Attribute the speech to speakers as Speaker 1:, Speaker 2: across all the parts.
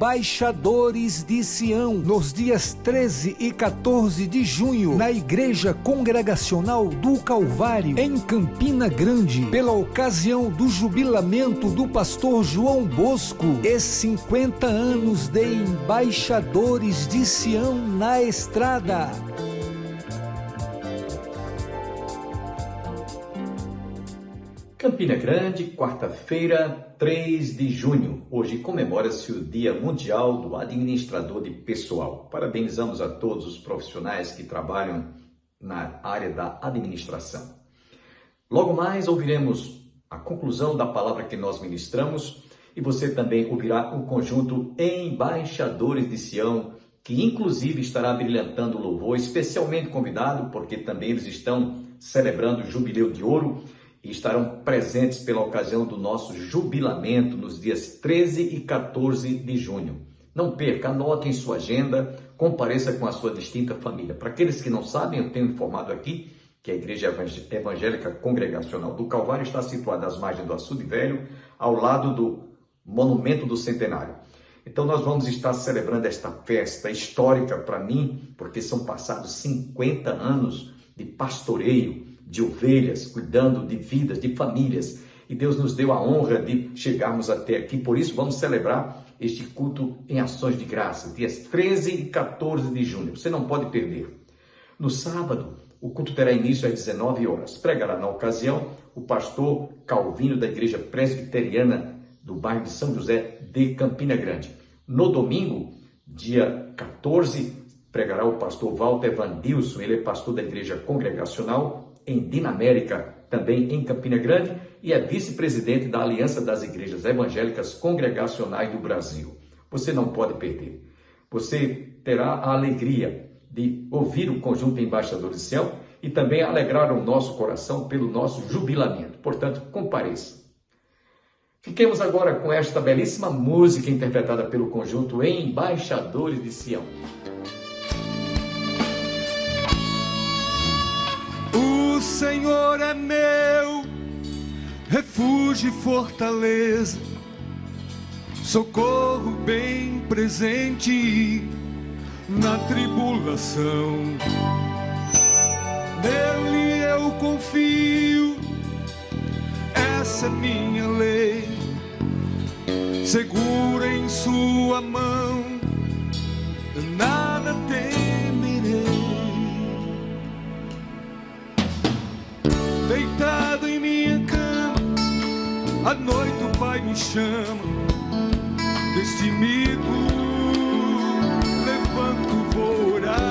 Speaker 1: Embaixadores de Sião, nos dias 13 e 14 de junho, na Igreja Congregacional do Calvário, em Campina Grande, pela ocasião do jubilamento do pastor João Bosco e 50 anos de Embaixadores de Sião na estrada.
Speaker 2: Campina Grande, quarta-feira, 3 de junho. Hoje comemora-se o Dia Mundial do Administrador de Pessoal. Parabenizamos a todos os profissionais que trabalham na área da administração. Logo mais ouviremos a conclusão da palavra que nós ministramos e você também ouvirá o conjunto Embaixadores de Sião, que inclusive estará brilhantando o louvor, especialmente convidado, porque também eles estão celebrando o Jubileu de Ouro e estarão presentes pela ocasião do nosso jubilamento nos dias 13 e 14 de junho. Não perca, anote em sua agenda, compareça com a sua distinta família. Para aqueles que não sabem, eu tenho informado aqui que a Igreja Evangélica Congregacional do Calvário está situada às margens do Açude Velho, ao lado do Monumento do Centenário. Então nós vamos estar celebrando esta festa histórica para mim, porque são passados 50 anos de pastoreio, de ovelhas, cuidando de vidas, de famílias. E Deus nos deu a honra de chegarmos até aqui. Por isso, vamos celebrar este culto em ações de graça, dias 13 e 14 de junho. Você não pode perder. No sábado, o culto terá início às 19 horas. Pregará na ocasião o pastor Calvino da Igreja Presbiteriana do bairro de São José de Campina Grande. No domingo, dia 14, pregará o pastor Walter Vandilson. Ele é pastor da Igreja Congregacional em Dinamérica, também em Campina Grande, e é vice-presidente da Aliança das Igrejas Evangélicas Congregacionais do Brasil. Você não pode perder. Você terá a alegria de ouvir o conjunto Embaixadores de Sião e também alegrar o nosso coração pelo nosso jubilamento. Portanto, compareça. Fiquemos agora com esta belíssima música interpretada pelo conjunto Embaixadores de Sião.
Speaker 3: O Senhor é meu refúgio e fortaleza, socorro bem presente na tribulação. Nele eu confio, essa é minha lei, segura em sua mão, nada temerei. Deitado em minha cama, à noite o Pai me chama, destemido, levanto, vou orar.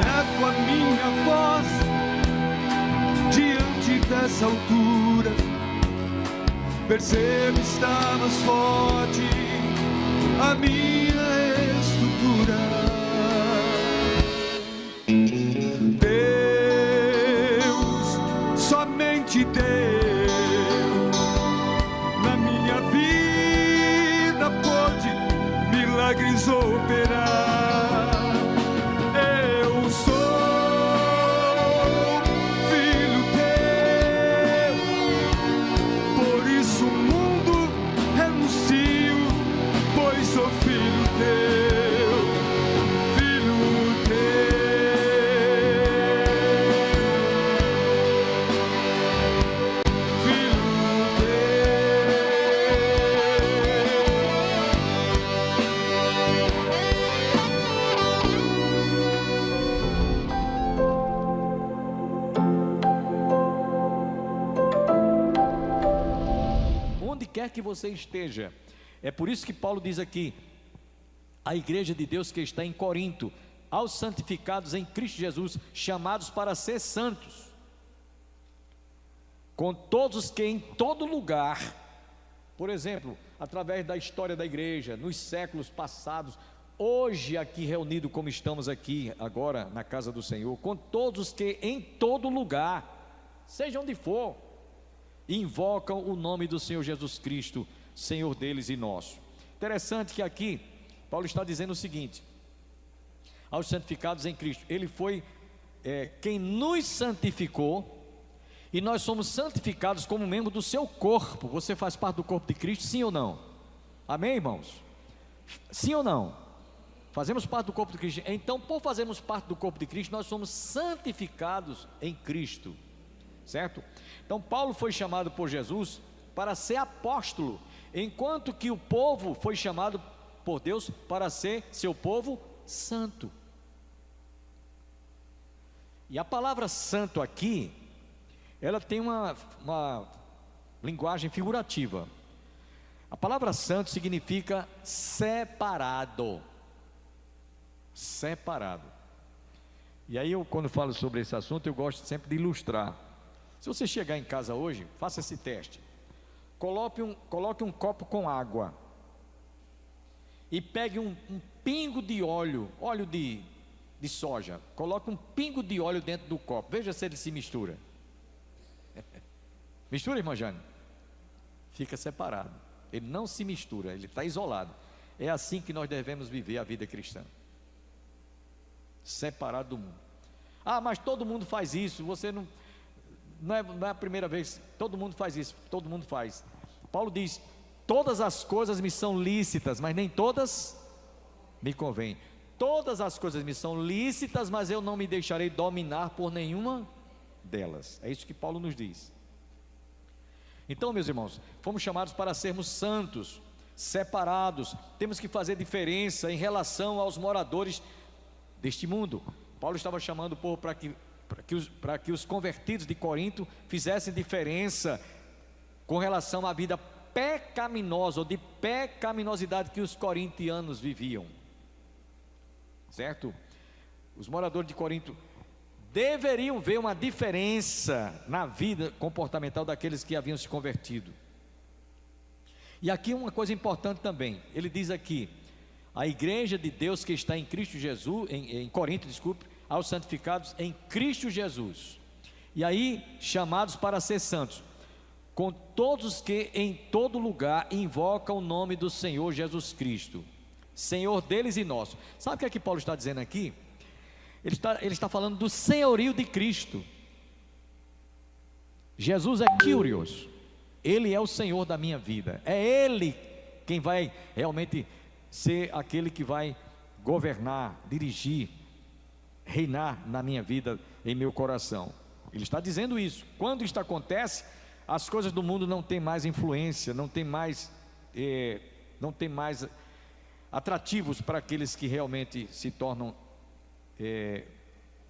Speaker 3: Levo a minha voz diante dessa altura, percebo estar mais forte a minha estrutura. Somente Deus na minha vida pode milagres operar. Eu sou filho teu, por isso o mundo renuncio, pois sou filho teu, filho teu.
Speaker 4: Quer que você esteja. É por isso que Paulo diz aqui, a igreja de Deus que está em Corinto, aos santificados em Cristo Jesus, chamados para ser santos, com todos que em todo lugar, por exemplo, através da história da igreja, nos séculos passados, hoje aqui reunido como estamos aqui agora na casa do Senhor, com todos que em todo lugar, seja onde for, invocam o nome do Senhor Jesus Cristo, Senhor deles e nosso. Interessante que aqui Paulo está dizendo o seguinte: aos santificados em Cristo, Ele foi quem nos santificou E nós somos santificados como membro do seu corpo. Você faz parte do corpo de Cristo, sim ou não? Amém, irmãos? Sim ou não? Fazemos parte do corpo de Cristo. Então, por fazermos parte do corpo de Cristo, nós somos santificados em Cristo, certo? Então, Paulo foi chamado por Jesus para ser apóstolo, enquanto que o povo foi chamado por Deus para ser seu povo santo. E a palavra santo aqui, ela tem uma linguagem figurativa. A palavra santo significa separado. Separado. E aí quando falo sobre esse assunto, eu gosto sempre de ilustrar. Se você chegar em casa hoje, faça esse teste. Coloque um copo com água e pegue um pingo de óleo de soja. Coloque um pingo de óleo dentro do copo. Veja se ele se mistura. Mistura, irmã Jane? Fica separado. Ele não se mistura, ele está isolado. É assim que nós devemos viver a vida cristã. Separado do mundo. Ah, mas todo mundo faz isso. Você não é a primeira vez. Todo mundo faz isso. Todo mundo faz. Paulo diz: todas as coisas me são lícitas, mas nem todas me convêm. Todas as coisas me são lícitas, mas eu não me deixarei dominar por nenhuma delas. É isso que Paulo nos diz. Então, meus irmãos, fomos chamados para sermos santos, separados. Temos que fazer diferença em relação aos moradores deste mundo. Paulo estava chamando o povo para que os convertidos de Corinto fizessem diferença com relação à vida pecaminosa ou de pecaminosidade que os corintianos viviam, certo? Os moradores de Corinto deveriam ver uma diferença na vida comportamental daqueles que haviam se convertido. E aqui uma coisa importante também, ele diz aqui: a igreja de Deus que está em Cristo Jesus, em Corinto, desculpe, aos santificados em Cristo Jesus, e aí chamados para ser santos, com todos que em todo lugar invocam o nome do Senhor Jesus Cristo, Senhor deles e nosso. Sabe o que é que Paulo está dizendo aqui? Ele está falando do senhorio de Cristo. Jesus é Kyrios, Ele é o Senhor da minha vida, é Ele quem vai realmente ser aquele que vai governar, dirigir, reinar na minha vida, em meu coração. Ele está dizendo isso. Quando isto acontece, as coisas do mundo não têm mais influência, não tem mais atrativos para aqueles que realmente se tornam,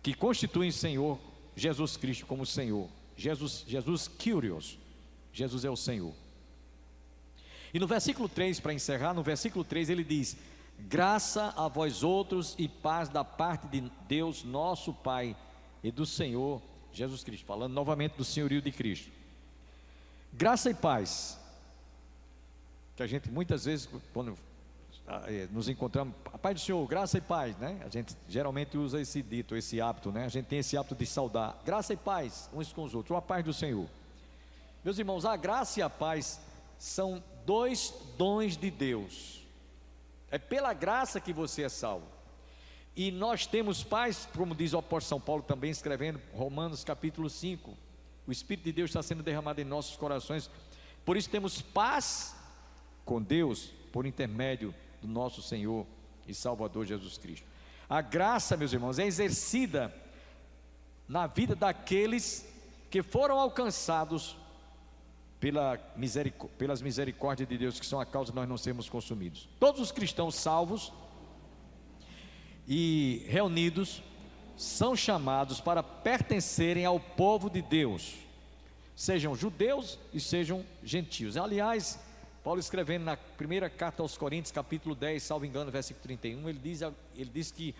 Speaker 4: que constituem Senhor Jesus Cristo como Senhor. Jesus Kyrios, Jesus é o Senhor. E no versículo 3, para encerrar, no versículo 3 ele diz: graça a vós outros e paz da parte de Deus nosso Pai e do Senhor Jesus Cristo, falando novamente do senhorio de Cristo. Graça e paz, que a gente muitas vezes, quando nos encontramos, a paz do Senhor, graça e paz, né? A gente geralmente usa esse dito, esse hábito, né? A gente tem esse hábito de saudar, graça e paz uns com os outros, ou a paz do Senhor. Meus irmãos, a graça e a paz são dois dons de Deus. É pela graça que você é salvo. E nós temos paz, como diz o apóstolo São Paulo também, escrevendo Romanos capítulo 5. O Espírito de Deus está sendo derramado em nossos corações. Por isso temos paz com Deus, por intermédio do nosso Senhor e Salvador Jesus Cristo. A graça, meus irmãos, é exercida na vida daqueles que foram alcançados pelas misericórdias de Deus, que são a causa de nós não sermos consumidos. Todos os cristãos salvos e reunidos são chamados para pertencerem ao povo de Deus, sejam judeus e sejam gentios. Aliás, Paulo escrevendo na primeira carta aos Coríntios, capítulo 10, salvo engano, versículo 31, ele diz que,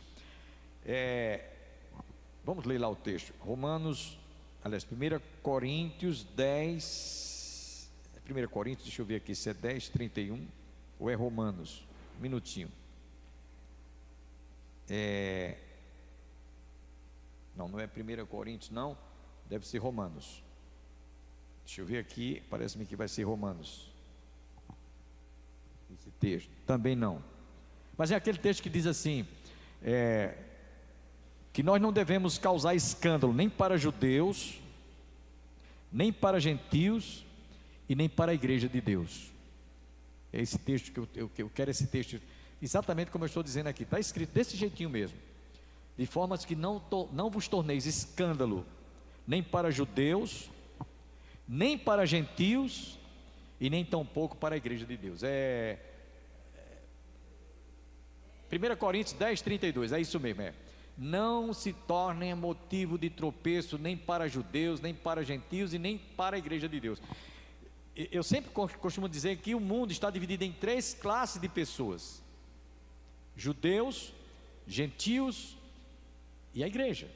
Speaker 4: vamos ler lá o texto, 1 Coríntios 10, 1 Coríntios, deixa eu ver aqui se é 10, 31 ou é Romanos, um minutinho. Não é 1 Coríntios não, deve ser Romanos. Deixa eu ver aqui, parece-me que vai ser Romanos. Esse texto, também não. Mas é aquele texto que diz assim, que nós não devemos causar escândalo nem para judeus, nem para gentios e nem para a igreja de Deus. É esse texto que eu quero, esse texto exatamente como eu estou dizendo aqui, está escrito desse jeitinho mesmo, de formas que não vos torneis escândalo, nem para judeus, nem para gentios, e nem tampouco para a igreja de Deus. 1 Coríntios 10, 32, é isso mesmo, não se tornem motivo de tropeço, nem para judeus, nem para gentios, e nem para a igreja de Deus. Eu sempre costumo dizer que o mundo está dividido em 3 classes de pessoas: judeus, gentios e a igreja.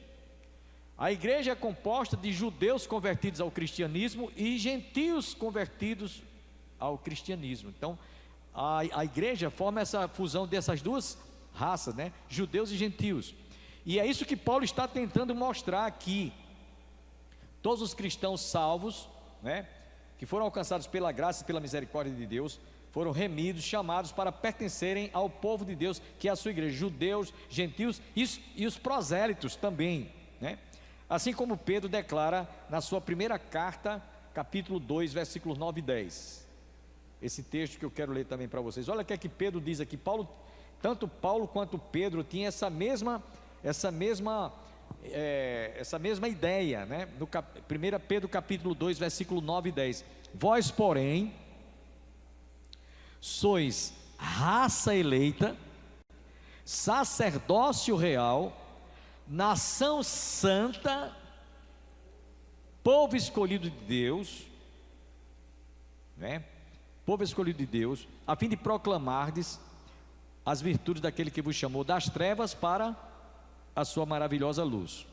Speaker 4: A igreja é composta de judeus convertidos ao cristianismo e gentios convertidos ao cristianismo. Então a igreja forma essa fusão dessas duas raças, né? Judeus e gentios. E é isso que Paulo está tentando mostrar aqui. Todos os cristãos salvos, né, que foram alcançados pela graça e pela misericórdia de Deus, foram remidos, chamados para pertencerem ao povo de Deus, que é a sua igreja, judeus, gentios e os prosélitos também, né? Assim como Pedro declara na sua primeira carta, capítulo 2, versículos 9 e 10. Esse texto que eu quero ler também para vocês. Olha o que é que Pedro diz aqui. Tanto Paulo quanto Pedro tinham essa mesma ideia, né? No 1 Pedro capítulo 2, versículo 9 e 10. Vós, porém, sois raça eleita, sacerdócio real, nação santa, povo escolhido de Deus, né? Povo escolhido de Deus, a fim de proclamardes as virtudes daquele que vos chamou das trevas para a sua maravilhosa luz.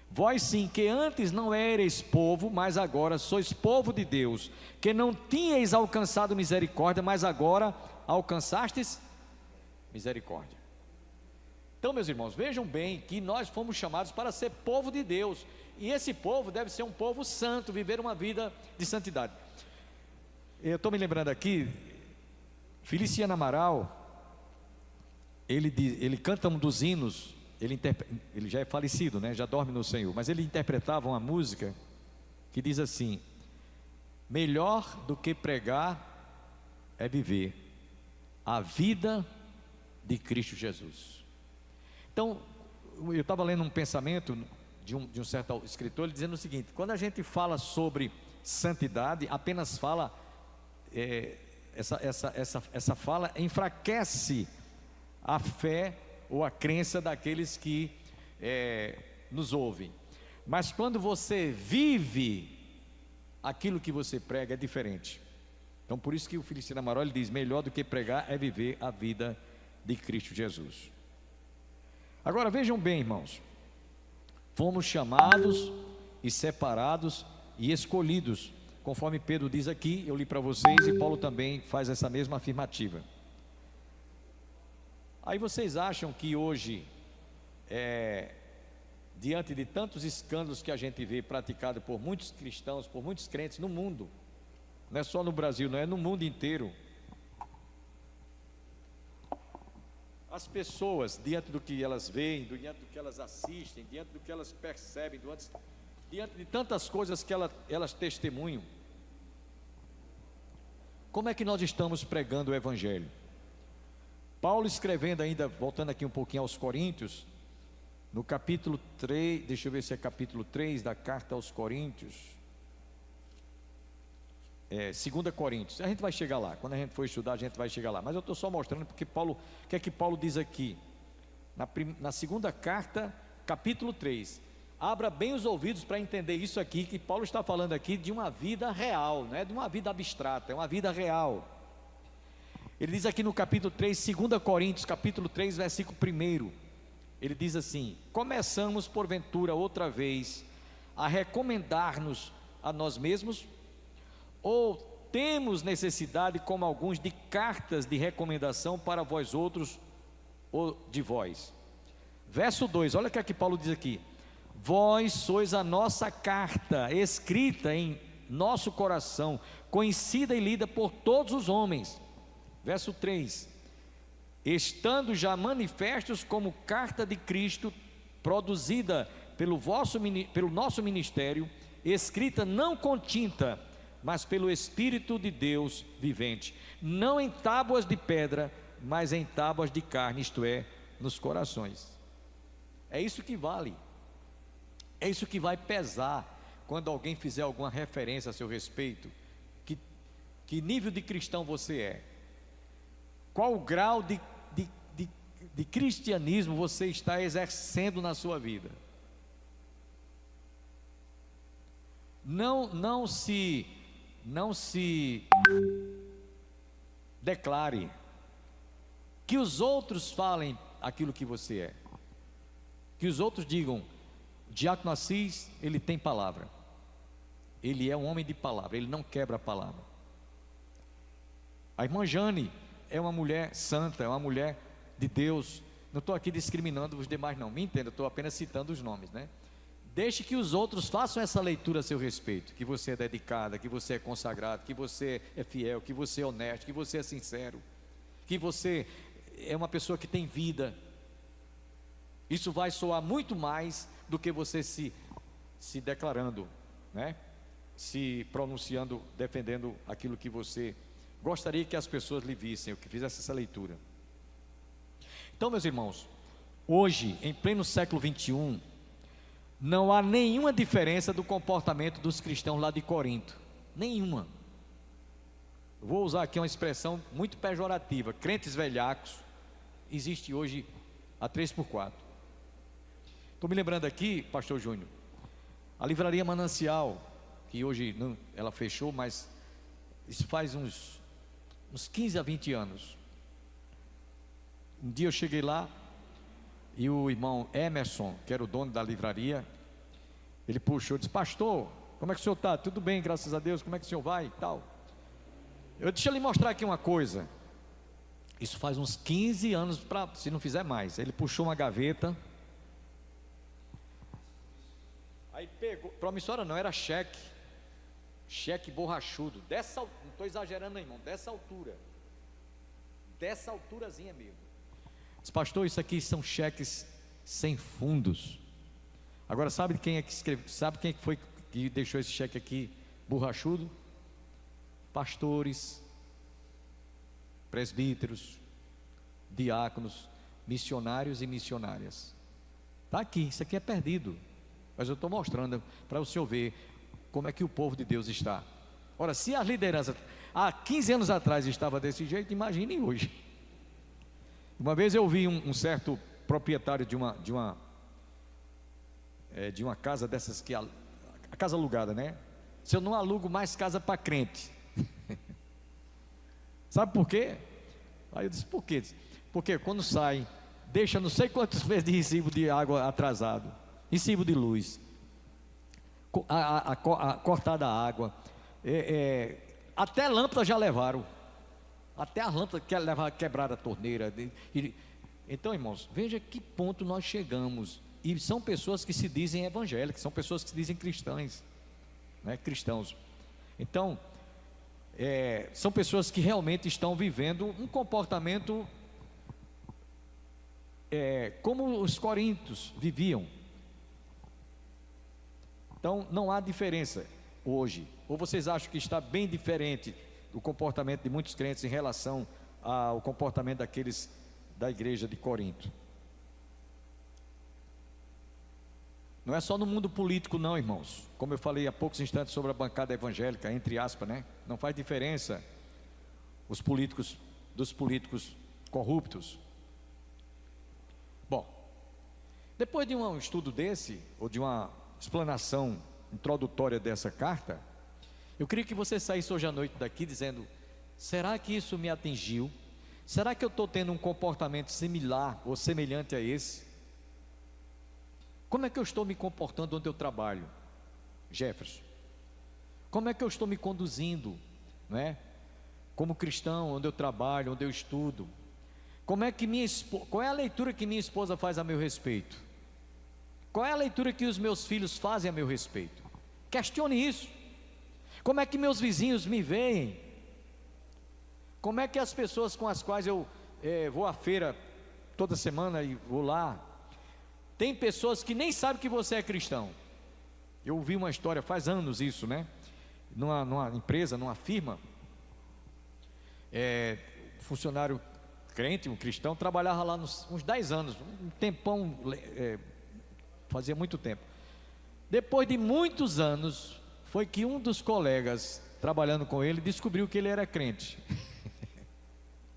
Speaker 4: Vós sim, que antes não ereis povo, mas agora sois povo de Deus, que não tinhais alcançado misericórdia, mas agora alcançastes misericórdia. Então, meus irmãos, vejam bem que nós fomos chamados para ser povo de Deus, e esse povo deve ser um povo santo, viver uma vida de santidade. Eu estou me lembrando aqui, Feliciano Amaral, ele canta um dos hinos, ele já é falecido, né? Já dorme no Senhor, mas ele interpretava uma música que diz assim: melhor do que pregar é viver a vida de Cristo Jesus. Então, eu estava lendo um pensamento de um certo escritor, ele dizendo o seguinte: quando a gente fala sobre santidade, apenas fala, essa fala enfraquece a fé ou a crença daqueles que nos ouvem. Mas quando você vive aquilo que você prega, é diferente. Então por isso que o Feliciano Amaral ele diz: melhor do que pregar é viver a vida de Cristo Jesus. Agora vejam bem, irmãos, fomos chamados e separados e escolhidos, conforme Pedro diz aqui, eu li para vocês, e Paulo também faz essa mesma afirmativa. Aí vocês acham que hoje, diante de tantos escândalos que a gente vê praticado por muitos cristãos, por muitos crentes no mundo, não é só no Brasil, não é no mundo inteiro, as pessoas, diante do que elas veem, diante do que elas assistem, diante do que elas percebem, diante de tantas coisas que elas testemunham, como é que nós estamos pregando o Evangelho? Paulo escrevendo ainda, voltando aqui um pouquinho aos Coríntios, no capítulo 3, deixa eu ver se é capítulo 3 da carta aos Coríntios, 2 Coríntios, a gente vai chegar lá, quando a gente for estudar a gente vai chegar lá, mas eu estou só mostrando porque Paulo, o que é que Paulo diz aqui, na segunda carta, capítulo 3, abra bem os ouvidos para entender isso aqui, que Paulo está falando aqui de uma vida real, não é de uma vida abstrata, é uma vida real. Ele diz aqui no capítulo 3, 2 Coríntios, capítulo 3, versículo 1, ele diz assim: começamos porventura outra vez a recomendar-nos a nós mesmos, ou temos necessidade, como alguns, de cartas de recomendação para vós outros, ou de vós? Verso 2, olha o que Paulo diz aqui: vós sois a nossa carta, escrita em nosso coração, conhecida e lida por todos os homens. Verso 3, estando já manifestos como carta de Cristo, produzida pelo nosso ministério, escrita não com tinta, mas pelo Espírito de Deus vivente, não em tábuas de pedra, mas em tábuas de carne, isto é, nos corações. É isso que vale, é isso que vai pesar quando alguém fizer alguma referência a seu respeito. Que nível de cristão você é? Qual o grau de cristianismo você está exercendo na sua vida? Não se declare, que os outros falem aquilo que você é, que os outros digam: Diácono Assis, ele tem palavra, ele é um homem de palavra, ele não quebra a palavra. A irmã Jane é uma mulher santa, é uma mulher de Deus. Não estou aqui discriminando os demais não, me entenda, estou apenas citando os nomes, né? Deixe que os outros façam essa leitura a seu respeito, que você é dedicada, que você é consagrado, que você é fiel, que você é honesto, que você é sincero, que você é uma pessoa que tem vida. Isso vai soar muito mais do que você se declarando, né? Se pronunciando, defendendo aquilo que você gostaria que as pessoas lhe vissem, ou que fizesse essa leitura. Então, meus irmãos, hoje, em pleno século 21, não há nenhuma diferença do comportamento dos cristãos lá de Corinto, nenhuma. Vou usar aqui uma expressão muito pejorativa: crentes velhacos, existe hoje a 3x4. Estou me lembrando aqui, pastor Júnior, a livraria Manancial, que hoje não, ela fechou, mas isso faz uns 15 a 20 anos. Um dia eu cheguei lá e o irmão Emerson, que era o dono da livraria, ele puxou e disse: pastor, como é que o senhor está? Tudo bem, graças a Deus, como é que o senhor vai e tal? Deixa eu lhe mostrar aqui uma coisa. Isso faz uns 15 anos, se não fizer mais. Ele puxou uma gaveta, aí pegou, promissória não, era cheque borrachudo, não estou exagerando não, irmão, dessa alturazinha mesmo. Diz: pastor, isso aqui são cheques sem fundos. Agora, sabe quem é que escreveu? Sabe quem foi que deixou esse cheque aqui borrachudo? Pastores, presbíteros, diáconos, missionários e missionárias. Está aqui, isso aqui é perdido, mas eu estou mostrando para o senhor ver como é que o povo de Deus está. Ora, se a liderança há 15 anos atrás estava desse jeito, imaginem hoje. Uma vez eu vi um certo proprietário de uma casa dessas, que a casa alugada, né? Se eu não alugo mais casa para crente. Sabe por quê? Aí eu disse: por quê? Porque quando sai, deixa não sei quantos meses de recibo de água atrasado, recibo de luz, a cortada a água, até lâmpada já levaram, até a lâmpada quebraram a torneira. Então, irmãos, veja que ponto nós chegamos. E são pessoas que se dizem evangélicas, são pessoas que se dizem cristãs, né? Cristãos. Então, são pessoas que realmente estão vivendo um comportamento como os coríntios viviam. Então não há diferença hoje. Ou vocês acham que está bem diferente o comportamento de muitos crentes em relação ao comportamento daqueles da igreja de Corinto? Não é só no mundo político não, irmãos. Como eu falei há poucos instantes sobre a bancada evangélica, entre aspas, né? Não faz diferença os políticos dos políticos corruptos. Bom, depois de um estudo desse, ou de uma explanação introdutória dessa carta, eu queria que você saísse hoje à noite daqui dizendo: será que isso me atingiu? Será que eu estou tendo um comportamento similar ou semelhante a esse? Como é que eu estou me comportando onde eu trabalho, Jefferson? Como é que eu estou me conduzindo, né? Como cristão, onde eu trabalho, onde eu estudo? Qual é a leitura que minha esposa faz a meu respeito? Qual é a leitura que os meus filhos fazem a meu respeito? Questione isso. Como é que meus vizinhos me veem? Como é que as pessoas com as quais eu vou à feira toda semana e vou lá, tem pessoas que nem sabem que você é cristão, Eu ouvi uma história, faz anos isso, né? Numa empresa, numa firma, funcionário crente, um cristão, trabalhava lá uns 10 anos, um tempão, fazia muito tempo. Depois de muitos anos, foi que um dos colegas trabalhando com ele descobriu que ele era crente.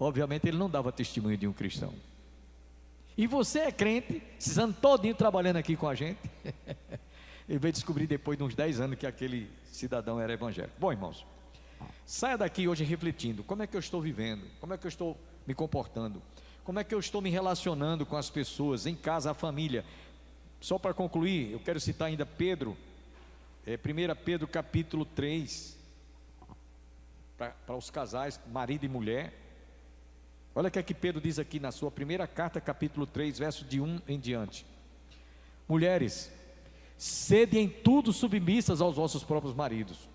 Speaker 4: Obviamente ele não dava testemunho de um cristão. E você é crente, esses anos todinho trabalhando aqui com a gente. Ele veio descobrir depois de uns 10 anos que aquele cidadão era evangélico. Bom, irmãos, saia daqui hoje refletindo: como é que eu estou vivendo? Como é que eu estou me comportando? Como é que eu estou me relacionando com as pessoas, em casa, a família? Só para concluir, eu quero citar ainda Pedro, 1 Pedro capítulo 3, para os casais, marido e mulher. Olha o que é que Pedro diz aqui na sua primeira carta, capítulo 3, verso de 1 em diante: mulheres, sede em tudo submissas aos vossos próprios maridos,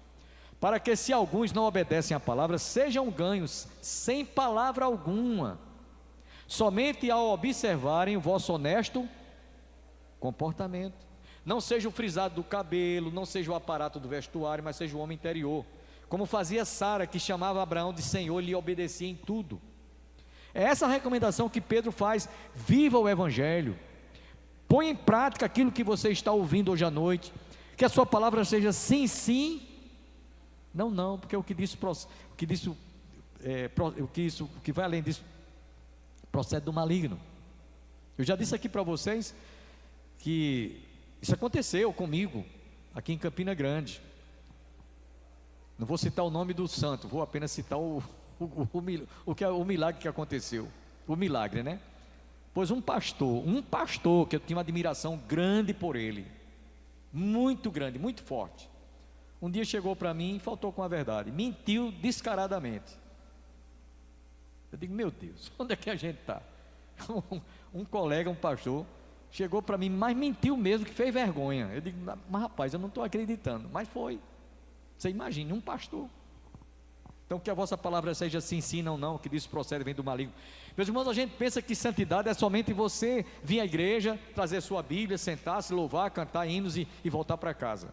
Speaker 4: para que, se alguns não obedecem à palavra, sejam ganhos sem palavra alguma, somente ao observarem o vosso honesto comportamento. Não seja o frisado do cabelo, não seja o aparato do vestuário, mas seja o homem interior, como fazia Sara, que chamava Abraão de Senhor e lhe obedecia em tudo. É essa a recomendação que Pedro faz: viva o Evangelho, põe em prática aquilo que você está ouvindo hoje à noite, que a sua palavra seja sim, sim, não, não, porque o que vai além disso procede do maligno. Eu já disse aqui para vocês que isso aconteceu comigo aqui em Campina Grande. Não vou citar o nome do santo, vou apenas citar o milagre que aconteceu. O milagre, né? Pois um pastor que eu tinha uma admiração grande por ele, muito grande, muito forte, um dia chegou para mim e faltou com a verdade, mentiu descaradamente. Eu digo: meu Deus, onde é que a gente está? Um colega, um pastor, chegou para mim, mas mentiu mesmo, que fez vergonha. Eu digo: mas rapaz, eu não estou acreditando. Mas foi. Você imagine, um pastor. Então, que a vossa palavra seja sim, sim, não, não, que disso procede, vem do maligno. Meus irmãos, a gente pensa que santidade é somente você vir à igreja, trazer sua Bíblia, sentar, se louvar, cantar hinos e voltar para casa.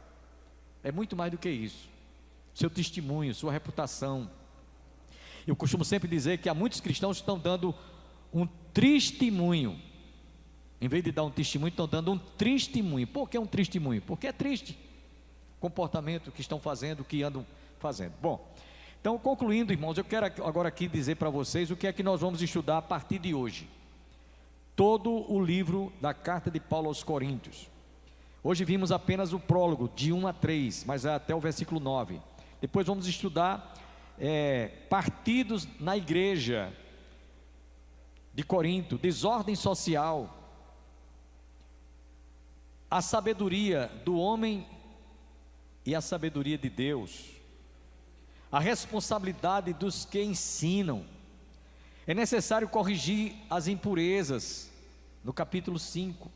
Speaker 4: É muito mais do que isso. Seu testemunho, sua reputação. Eu costumo sempre dizer que há muitos cristãos que estão dando um testemunho. Em vez de dar um testemunho, estão dando um testemunho. Por que um testemunho? Porque é triste o comportamento que estão fazendo, que andam fazendo. Bom, então, concluindo, irmãos, eu quero agora aqui dizer para vocês o que é que nós vamos estudar a partir de hoje. Todo o livro da carta de Paulo aos Coríntios. Hoje vimos apenas o prólogo, de 1 a 3, mas é até o versículo 9. Depois vamos estudar partidos na igreja de Corinto, desordem social, a sabedoria do homem e a sabedoria de Deus, a responsabilidade dos que ensinam. É necessário corrigir as impurezas, no capítulo 5.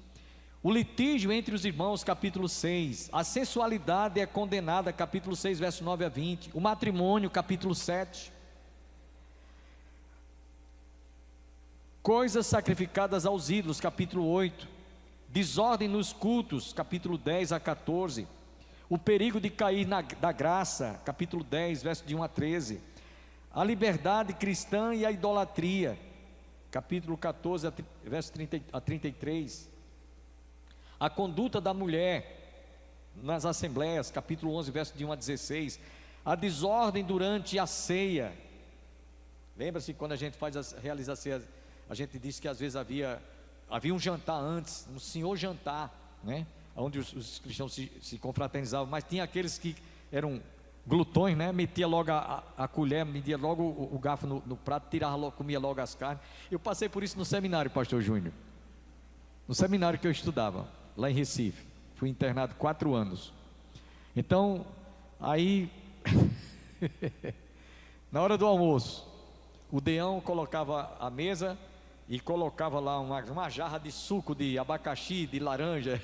Speaker 4: O litígio entre os irmãos, capítulo 6. A sensualidade é condenada, capítulo 6, verso 9 a 20. O matrimônio, capítulo 7. Coisas sacrificadas aos ídolos, capítulo 8. Desordem nos cultos, capítulo 10 a 14. O perigo de cair da graça, capítulo 10, verso de 1 a 13. A liberdade cristã e a idolatria, capítulo 14, verso 30 a 33. A conduta da mulher nas assembleias, capítulo 11, verso de 1 a 16. A desordem durante a ceia. Lembra-se quando a gente realiza a ceia, a gente disse que às vezes havia um jantar antes, um senhor jantar, né? Onde os cristãos se confraternizavam, mas tinha aqueles que eram glutões, né? Metia logo a colher, metia logo o garfo no prato, tirava logo, comia logo as carnes. Eu passei por isso no seminário, pastor Júnior, no seminário que eu estudava, lá em Recife. Fui internado 4 anos. Então, aí, na hora do almoço, o deão colocava a mesa e colocava lá uma jarra de suco de abacaxi, de laranja,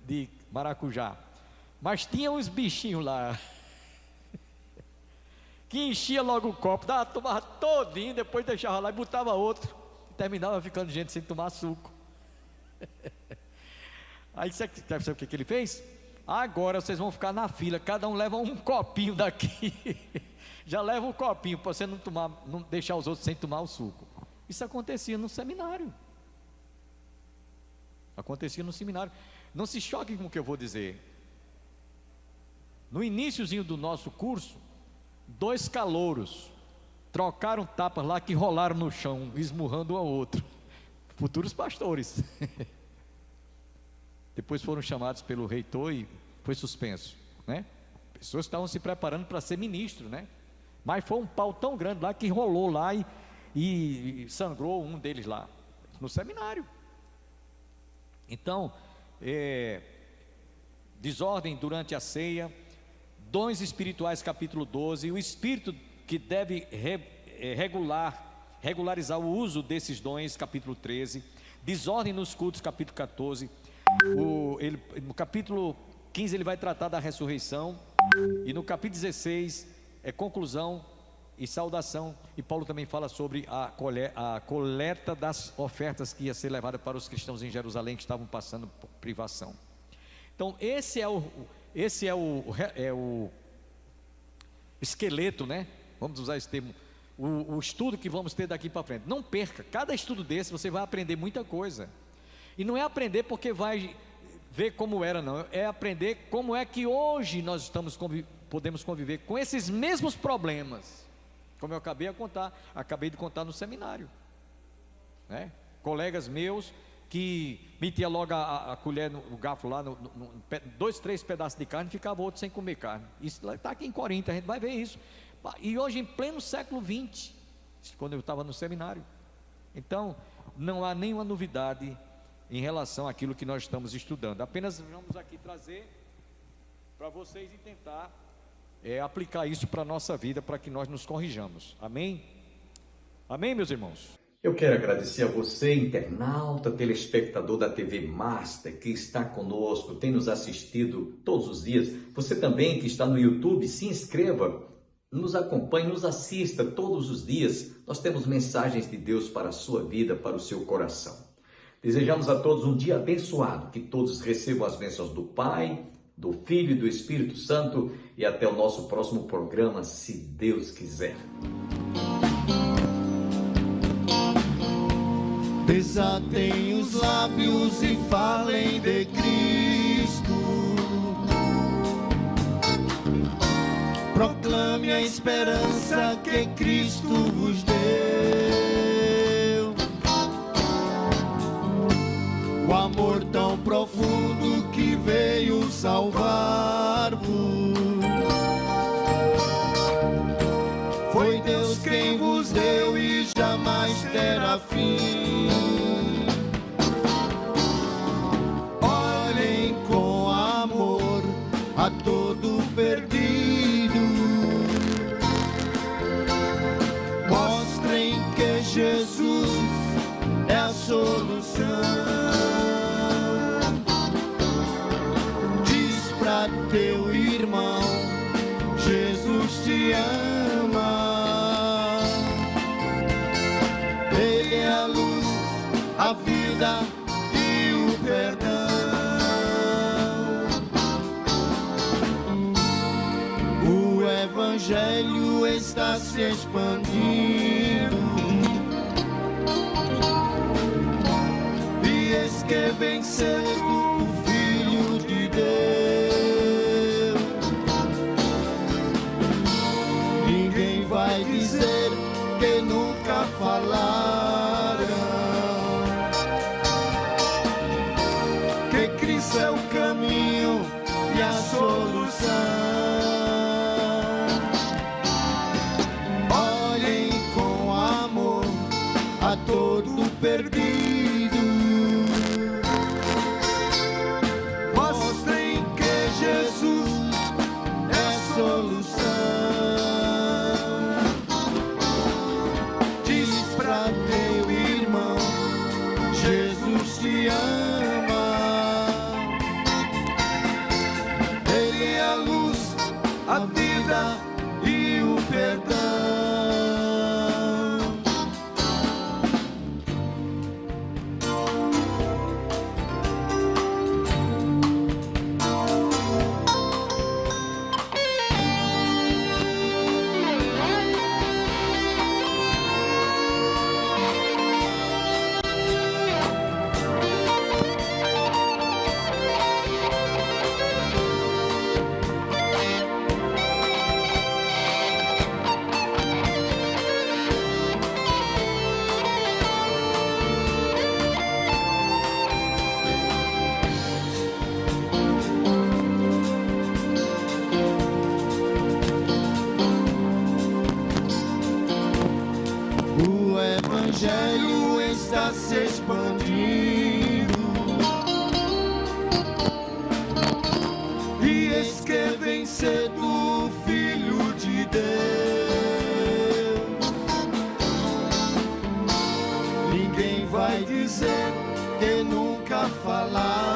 Speaker 4: de maracujá. Mas tinha uns bichinhos lá que enchia logo o copo, tomava todinho, depois deixava lá e botava outro, e terminava ficando gente sem tomar suco. Aí sabe o que ele fez? Agora vocês vão ficar na fila, cada um leva um copinho daqui. Já leva um copinho para você não deixar os outros sem tomar o suco. Isso acontecia no seminário. Acontecia no seminário. Não se choque com o que eu vou dizer. No iniciozinho do nosso curso, 2 calouros trocaram tapas lá que rolaram no chão, esmurrando um ao outro. Futuros pastores. Depois foram chamados pelo reitor e foi suspenso, né? Pessoas estavam se preparando para ser ministro, né? Mas foi um pau tão grande lá que rolou lá e sangrou um deles lá, no seminário. Então, desordem durante a ceia, dons espirituais, capítulo 12, o Espírito que deve regularizar o uso desses dons, capítulo 13, desordem nos cultos, capítulo 14, no capítulo 15 ele vai tratar da ressurreição, e no capítulo 16 é conclusão e saudação, e Paulo também fala sobre a coleta das ofertas que ia ser levada para os cristãos em Jerusalém que estavam passando por privação. Então esse é o esqueleto, né? Vamos usar esse termo, o estudo que vamos ter daqui para frente. Não perca, cada estudo desse você vai aprender muita coisa, e não é aprender porque vai ver como era, não, é aprender como é que hoje nós podemos conviver com esses mesmos problemas, como eu acabei de contar no seminário, né? Colegas meus que metiam logo a colher no garfo lá, 2, 3 pedaços de carne, ficava outro sem comer carne. Isso está aqui em Corinto, a gente vai ver isso. E hoje em pleno século 20, quando eu estava no seminário. Então não há nenhuma novidade em relação àquilo que nós estamos estudando. Apenas vamos aqui trazer para vocês e tentar aplicar isso para a nossa vida, para que nós nos corrijamos. Amém? Amém, meus irmãos?
Speaker 2: Eu quero agradecer a você, internauta, telespectador da TV Master, que está conosco, tem nos assistido todos os dias. Você também que está no YouTube, se inscreva, nos acompanhe, nos assista todos os dias. Nós temos mensagens de Deus para a sua vida, para o seu coração. Desejamos a todos um dia abençoado, que todos recebam as bênçãos do Pai, do Filho e do Espírito Santo, e até o nosso próximo programa, se Deus quiser.
Speaker 3: Desatem os lábios e falem de Cristo. Proclame a esperança que Cristo vos deu. O amor tão profundo que veio salvar-vos. Foi Deus quem vos deu e jamais terá fim. Olhem com amor a todo perdido. Mostrem que Jesus é a solução. Diz pra teu irmão, Jesus te ama. Ele é a luz, a vida e o perdão. O Evangelho está se expandindo, e eis que vem cedo o Filho de Deus. Ninguém vai dizer que nunca falaram que Cristo é o caminho e a solução. Olhem com amor a todo perdido. Mostrem que Jesus é a solução. Diz pra teu irmão, Jesus te ama. Ele é a luz, a vida e o perdão. se expandindo, e eis que vem cedo o Filho de Deus. Ninguém vai dizer que nunca falaram,